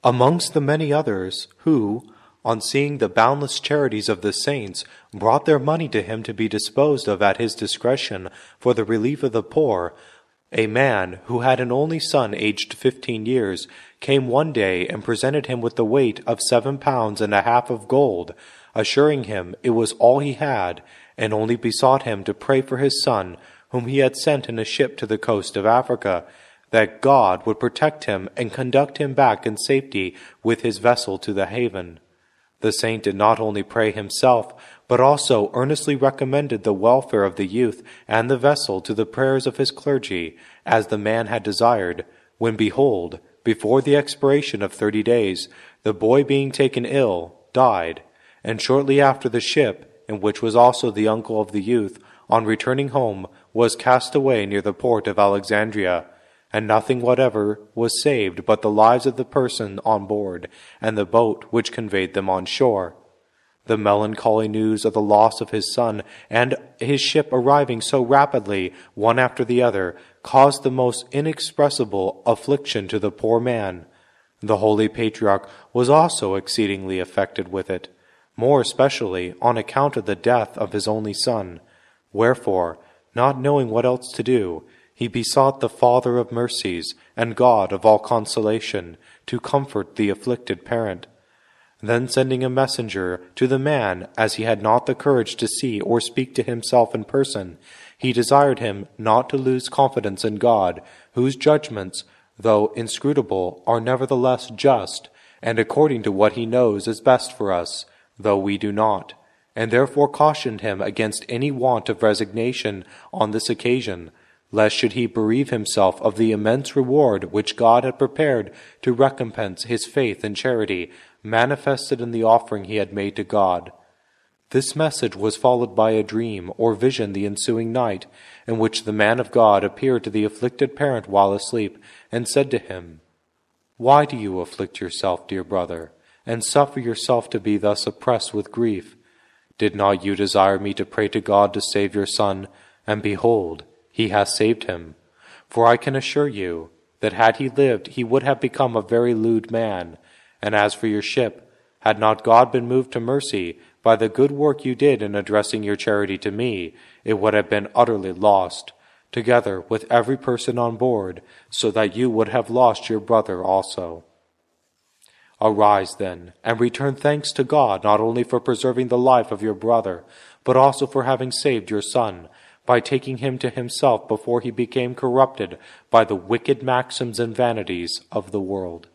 Amongst the many others who, on seeing the boundless charities of the saints, brought their money to him to be disposed of at his discretion for the relief of the poor, a man who had an only son aged 15 years came one day and presented him with the weight of 7 pounds and a half of gold, assuring him it was all he had, and only besought him to pray for his son, whom he had sent in a ship to the coast of Africa, that God would protect him and conduct him back in safety with his vessel to the haven. The saint did not only pray himself, but also earnestly recommended the welfare of the youth and the vessel to the prayers of his clergy, as the man had desired, when behold, before the expiration of 30 days, the boy being taken ill, died, and shortly after the ship, in which was also the uncle of the youth, on returning home, was cast away near the port of Alexandria, and nothing whatever was saved but the lives of the person on board, and the boat which conveyed them on shore. The melancholy news of the loss of his son, and his ship arriving so rapidly, one after the other, caused the most inexpressible affliction to the poor man. The holy patriarch was also exceedingly affected with it, more especially on account of the death of his only son. Wherefore, not knowing what else to do, he besought the Father of mercies and God of all consolation to comfort the afflicted parent. Then sending a messenger to the man, as he had not the courage to see or speak to himself in person, he desired him not to lose confidence in God, whose judgments, though inscrutable, are nevertheless just, and according to what he knows is best for us, though we do not, and therefore cautioned him against any want of resignation on this occasion, lest should he bereave himself of the immense reward which God had prepared to recompense his faith and charity, manifested in the offering he had made to God. This message was followed by a dream or vision the ensuing night, in which the man of God appeared to the afflicted parent while asleep, and said to him, "Why do you afflict yourself, dear brother, and suffer yourself to be thus oppressed with grief? Did not you desire me to pray to God to save your son? And behold, he has saved him. For I can assure you, that had he lived, he would have become a very lewd man. And as for your ship, had not God been moved to mercy by the good work you did in addressing your charity to me, it would have been utterly lost, together with every person on board, so that you would have lost your brother also. Arise, then, and return thanks to God not only for preserving the life of your brother, but also for having saved your son, by taking him to himself before he became corrupted by the wicked maxims and vanities of the world."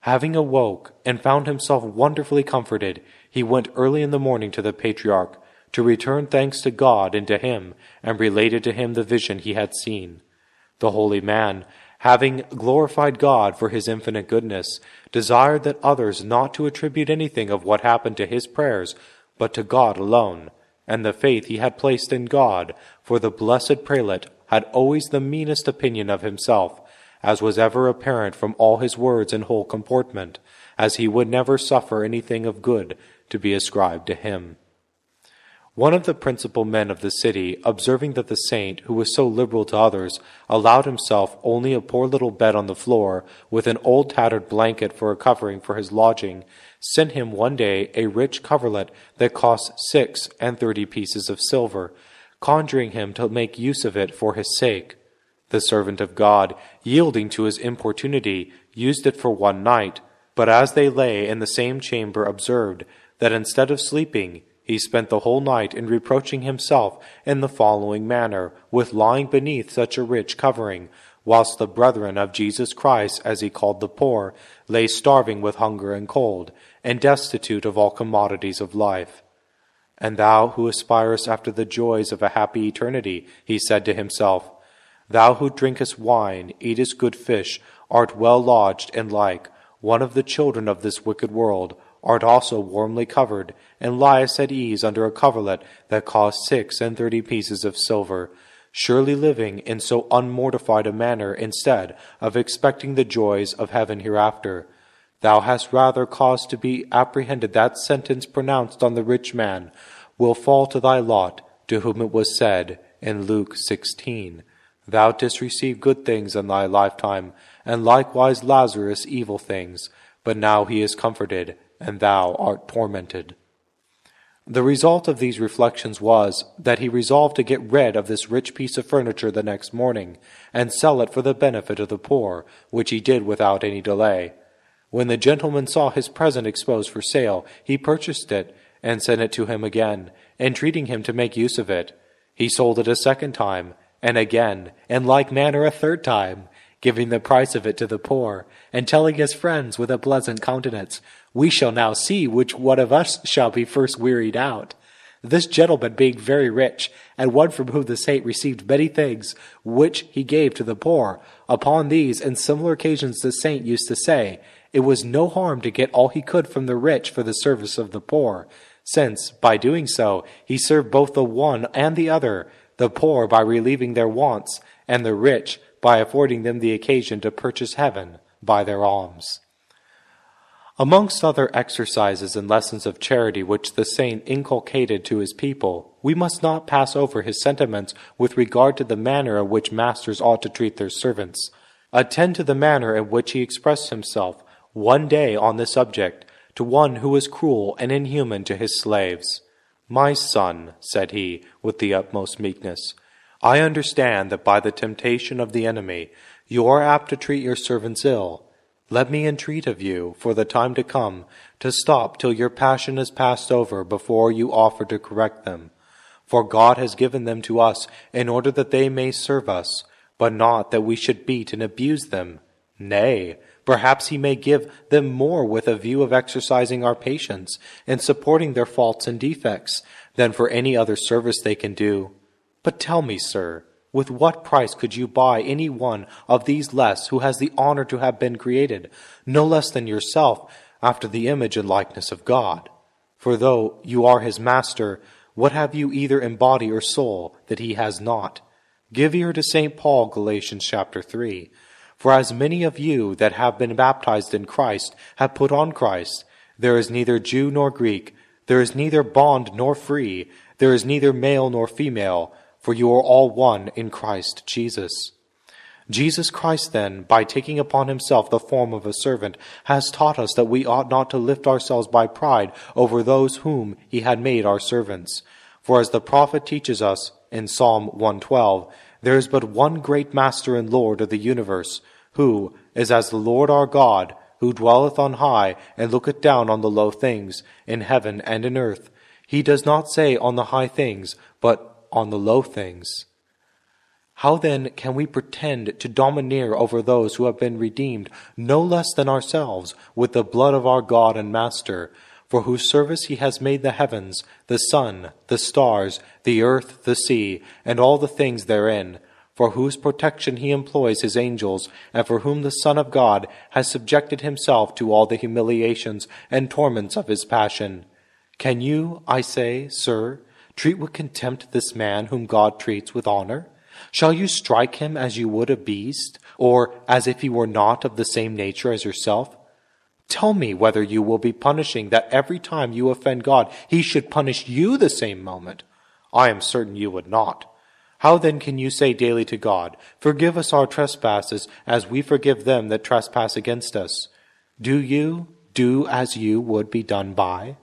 Having awoke and found himself wonderfully comforted, he went early in the morning to the patriarch, to return thanks to God and to him, and related to him the vision he had seen. The holy man, having glorified God for his infinite goodness, desired that others not to attribute anything of what happened to his prayers, but to God alone, and the faith he had placed in God, for the blessed prelate had always the meanest opinion of himself, as was ever apparent from all his words and whole comportment, as he would never suffer anything of good to be ascribed to him. One of the principal men of the city, observing that the saint, who was so liberal to others, allowed himself only a poor little bed on the floor, with an old tattered blanket for a covering for his lodging, sent him one day a rich coverlet that cost 36 pieces of silver, conjuring him to make use of it for his sake. The servant of God, yielding to his importunity, used it for one night, but as they lay in the same chamber observed that instead of sleeping, he spent the whole night in reproaching himself in the following manner with lying beneath such a rich covering, whilst the brethren of Jesus Christ, as he called the poor, lay starving with hunger and cold, and destitute of all commodities of life. "And thou who aspirest after the joys of a happy eternity," he said to himself, "thou who drinkest wine, eatest good fish, art well lodged, and like one of the children of this wicked world, art also warmly covered, and liest at ease under a coverlet that cost 36 pieces of silver, surely living in so unmortified a manner instead of expecting the joys of heaven hereafter, thou hast rather cause to be apprehended that sentence pronounced on the rich man will fall to thy lot, to whom it was said in Luke 16, Thou didst receive good things in thy lifetime, and likewise Lazarus evil things, but now he is comforted, and thou art tormented." The result of these reflections was that he resolved to get rid of this rich piece of furniture the next morning, and sell it for the benefit of the poor, which he did without any delay. When the gentleman saw his present exposed for sale, he purchased it, and sent it to him again, entreating him to make use of it. He sold it a second time, and again, in like manner a third time, giving the price of it to the poor, and telling his friends with a pleasant countenance, "We shall now see which one of us shall be first wearied out." This gentleman being very rich, and one from whom the saint received many things, which he gave to the poor, upon these and similar occasions the saint used to say, it was no harm to get all he could from the rich for the service of the poor, since, by doing so, he served both the one and the other, the poor by relieving their wants, and the rich by affording them the occasion to purchase heaven by their alms. Amongst other exercises and lessons of charity which the saint inculcated to his people, we must not pass over his sentiments with regard to the manner in which masters ought to treat their servants. Attend to the manner in which he expressed himself one day on the subject to one who was cruel and inhuman to his slaves. "My son," said he, with the utmost meekness, "I understand that by the temptation of the enemy you are apt to treat your servants ill. Let me entreat of you, for the time to come, to stop till your passion is passed over before you offer to correct them. For God has given them to us in order that they may serve us, but not that we should beat and abuse them. Nay, perhaps he may give them more with a view of exercising our patience and supporting their faults and defects, than for any other service they can do. But tell me, sir, with what price could you buy any one of these less who has the honor to have been created, no less than yourself, after the image and likeness of God? For though you are his master, what have you either in body or soul that he has not? Give ear to St. Paul, Galatians chapter 3. For as many of you that have been baptized in Christ have put on Christ. There is neither Jew nor Greek, there is neither bond nor free, there is neither male nor female, for you are all one in Christ Jesus. Jesus Christ, then, by taking upon himself the form of a servant, has taught us that we ought not to lift ourselves by pride over those whom he had made our servants. For as the prophet teaches us in Psalm 112, there is but one great Master and Lord of the universe, who is as the Lord our God, who dwelleth on high and looketh down on the low things, in heaven and in earth. He does not say on the high things, but on the low things. How then can we pretend to domineer over those who have been redeemed no less than ourselves with the blood of our God and Master, for whose service he has made the heavens, the sun, the stars, the earth, the sea, and all the things therein, for whose protection he employs his angels, and for whom the Son of God has subjected himself to all the humiliations and torments of his passion? Can you, I say, sir, treat with contempt this man whom God treats with honor? Shall you strike him as you would a beast, or as if he were not of the same nature as yourself? Tell me whether you will be punishing that every time you offend God he should punish you the same moment. I am certain you would not. How then can you say daily to God, "Forgive us our trespasses as we forgive them that trespass against us"? Do you do as you would be done by?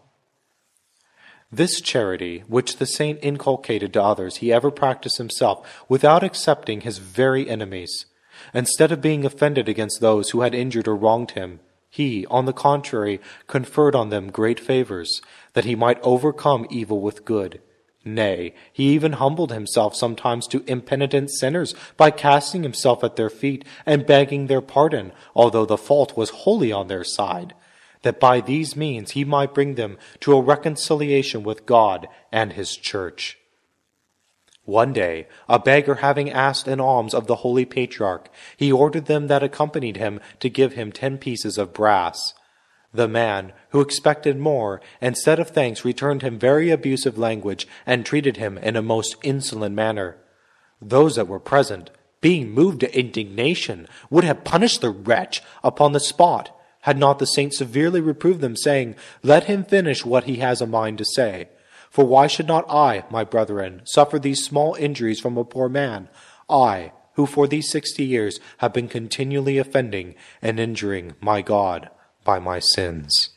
This charity, which the saint inculcated to others, he ever practiced himself without excepting his very enemies. Instead of being offended against those who had injured or wronged him, he, on the contrary, conferred on them great favors, that he might overcome evil with good. Nay, he even humbled himself sometimes to impenitent sinners by casting himself at their feet and begging their pardon, although the fault was wholly on their side, that by these means he might bring them to a reconciliation with God and his church. One day, a beggar having asked an alms of the holy patriarch, he ordered them that accompanied him to give him 10 pieces of brass. The man, who expected more, instead of thanks, returned him very abusive language and treated him in a most insolent manner. Those that were present, being moved to indignation, would have punished the wretch upon the spot, had not the saint severely reproved them, saying, "Let him finish what he has a mind to say. For why should not I, my brethren, suffer these small injuries from a poor man, I, who for these 60 years have been continually offending and injuring my God by my sins.